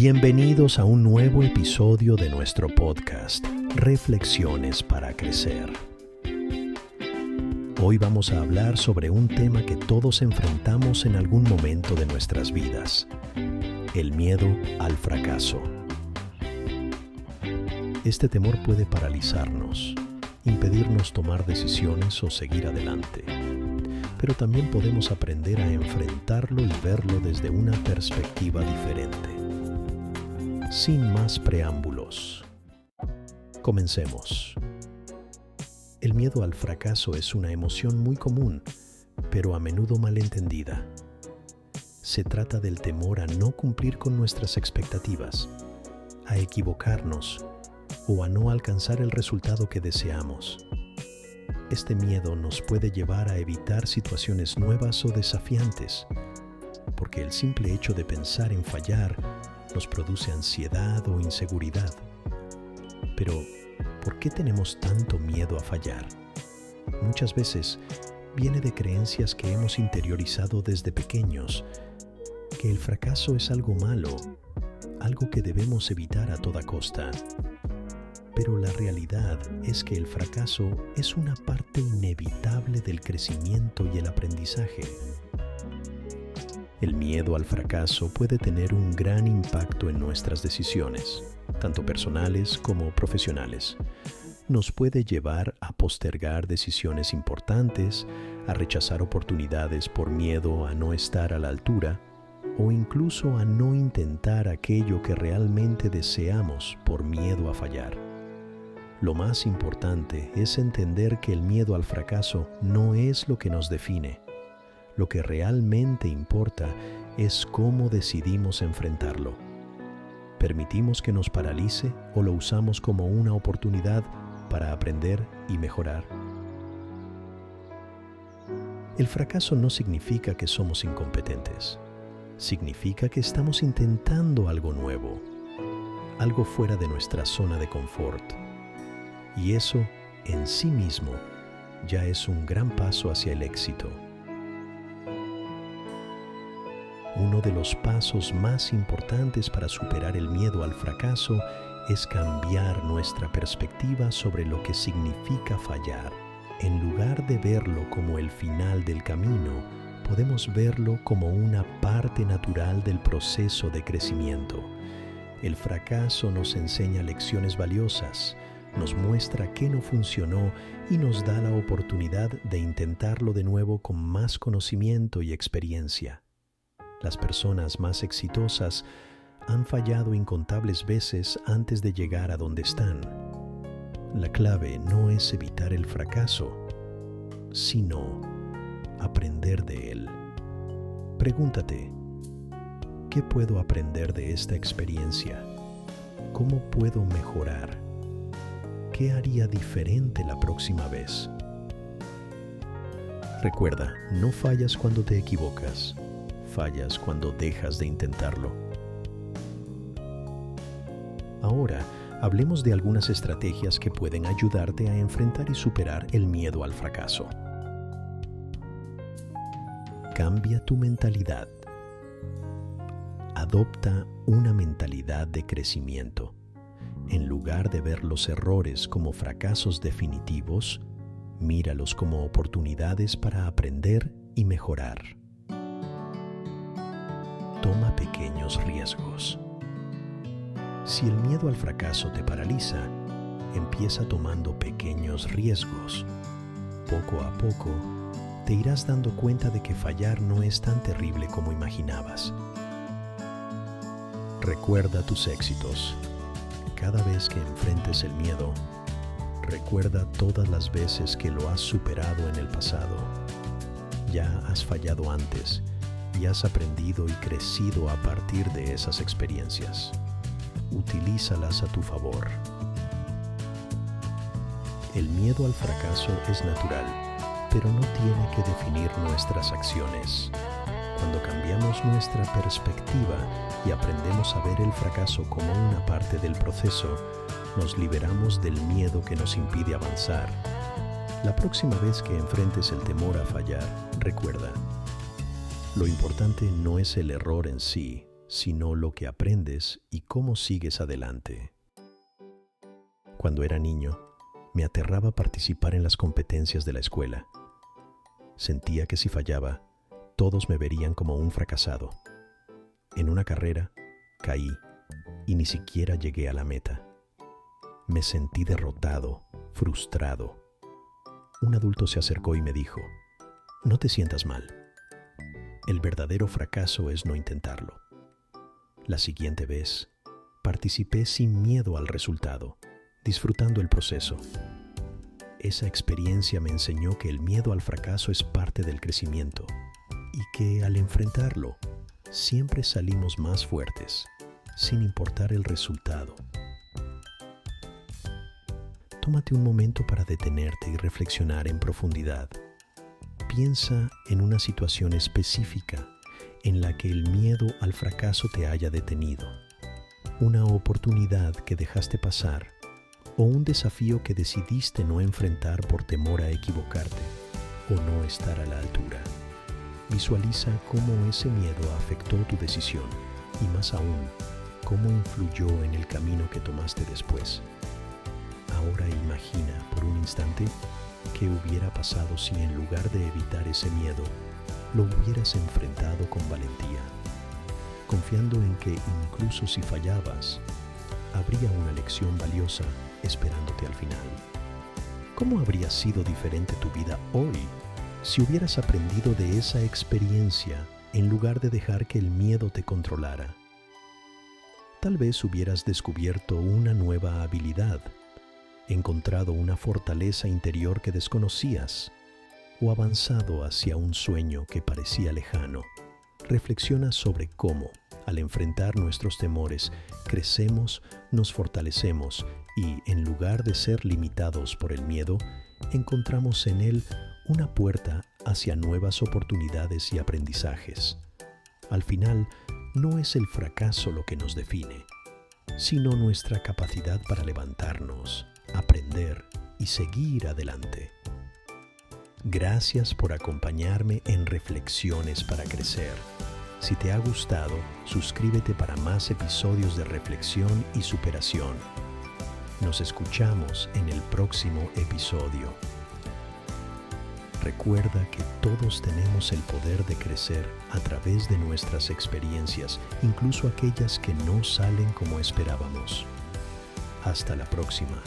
Bienvenidos a un nuevo episodio de nuestro podcast, Reflexiones para Crecer. Hoy vamos a hablar sobre un tema que todos enfrentamos en algún momento de nuestras vidas: el miedo al fracaso. Este temor puede paralizarnos, impedirnos tomar decisiones o seguir adelante. Pero también podemos aprender a enfrentarlo y verlo desde una perspectiva diferente. Sin más preámbulos, comencemos. El miedo al fracaso es una emoción muy común, pero a menudo malentendida. Se trata del temor a no cumplir con nuestras expectativas, a equivocarnos o a no alcanzar el resultado que deseamos. Este miedo nos puede llevar a evitar situaciones nuevas o desafiantes, porque el simple hecho de pensar en fallar nos produce ansiedad o inseguridad. Pero, ¿por qué tenemos tanto miedo a fallar? Muchas veces viene de creencias que hemos interiorizado desde pequeños, que el fracaso es algo malo, algo que debemos evitar a toda costa. Pero la realidad es que el fracaso es una parte inevitable del crecimiento y el aprendizaje. El miedo al fracaso puede tener un gran impacto en nuestras decisiones, tanto personales como profesionales. Nos puede llevar a postergar decisiones importantes, a rechazar oportunidades por miedo a no estar a la altura, o incluso a no intentar aquello que realmente deseamos por miedo a fallar. Lo más importante es entender que el miedo al fracaso no es lo que nos define. Lo que realmente importa es cómo decidimos enfrentarlo. ¿Permitimos que nos paralice o lo usamos como una oportunidad para aprender y mejorar? El fracaso no significa que somos incompetentes. Significa que estamos intentando algo nuevo, algo fuera de nuestra zona de confort. Y eso, en sí mismo, ya es un gran paso hacia el éxito. Uno de los pasos más importantes para superar el miedo al fracaso es cambiar nuestra perspectiva sobre lo que significa fallar. En lugar de verlo como el final del camino, podemos verlo como una parte natural del proceso de crecimiento. El fracaso nos enseña lecciones valiosas, nos muestra qué no funcionó y nos da la oportunidad de intentarlo de nuevo con más conocimiento y experiencia. Las personas más exitosas han fallado incontables veces antes de llegar a donde están. La clave no es evitar el fracaso, sino aprender de él. Pregúntate, ¿qué puedo aprender de esta experiencia? ¿Cómo puedo mejorar? ¿Qué haría diferente la próxima vez? Recuerda, no fallas cuando te equivocas. Fallas cuando dejas de intentarlo. Ahora, hablemos de algunas estrategias que pueden ayudarte a enfrentar y superar el miedo al fracaso. Cambia tu mentalidad. Adopta una mentalidad de crecimiento. En lugar de ver los errores como fracasos definitivos, míralos como oportunidades para aprender y mejorar. Toma pequeños riesgos. Si el miedo al fracaso te paraliza, empieza tomando pequeños riesgos. Poco a poco, te irás dando cuenta de que fallar no es tan terrible como imaginabas. Recuerda tus éxitos. Cada vez que enfrentes el miedo, recuerda todas las veces que lo has superado en el pasado. Ya has fallado antes y has aprendido y crecido a partir de esas experiencias. Utilízalas a tu favor. El miedo al fracaso es natural, pero no tiene que definir nuestras acciones. Cuando cambiamos nuestra perspectiva y aprendemos a ver el fracaso como una parte del proceso, nos liberamos del miedo que nos impide avanzar. La próxima vez que enfrentes el temor a fallar, recuerda, lo importante no es el error en sí, sino lo que aprendes y cómo sigues adelante. Cuando era niño, me aterraba participar en las competencias de la escuela. Sentía que si fallaba, todos me verían como un fracasado. En una carrera, caí y ni siquiera llegué a la meta. Me sentí derrotado, frustrado. Un adulto se acercó y me dijo: "No te sientas mal. El verdadero fracaso es no intentarlo". La siguiente vez, participé sin miedo al resultado, disfrutando el proceso. Esa experiencia me enseñó que el miedo al fracaso es parte del crecimiento y que al enfrentarlo, siempre salimos más fuertes, sin importar el resultado. Tómate un momento para detenerte y reflexionar en profundidad. Piensa en una situación específica en la que el miedo al fracaso te haya detenido, una oportunidad que dejaste pasar o un desafío que decidiste no enfrentar por temor a equivocarte o no estar a la altura. Visualiza cómo ese miedo afectó tu decisión y, más aún, cómo influyó en el camino que tomaste después. Ahora imagina por un instante qué hubiera pasado si, en lugar de evitar ese miedo, lo hubieras enfrentado con valentía, confiando en que incluso si fallabas, habría una lección valiosa esperándote al final. ¿Cómo habría sido diferente tu vida hoy si hubieras aprendido de esa experiencia en lugar de dejar que el miedo te controlara? Tal vez hubieras descubierto una nueva habilidad, encontrado una fortaleza interior que desconocías o avanzado hacia un sueño que parecía lejano. Reflexiona sobre cómo, al enfrentar nuestros temores, crecemos, nos fortalecemos y, en lugar de ser limitados por el miedo, encontramos en él una puerta hacia nuevas oportunidades y aprendizajes. Al final, no es el fracaso lo que nos define, sino nuestra capacidad para levantarnos, aprender y seguir adelante. Gracias por acompañarme en Reflexiones para Crecer. Si te ha gustado, suscríbete para más episodios de reflexión y superación. Nos escuchamos en el próximo episodio. Recuerda que todos tenemos el poder de crecer a través de nuestras experiencias, incluso aquellas que no salen como esperábamos. Hasta la próxima.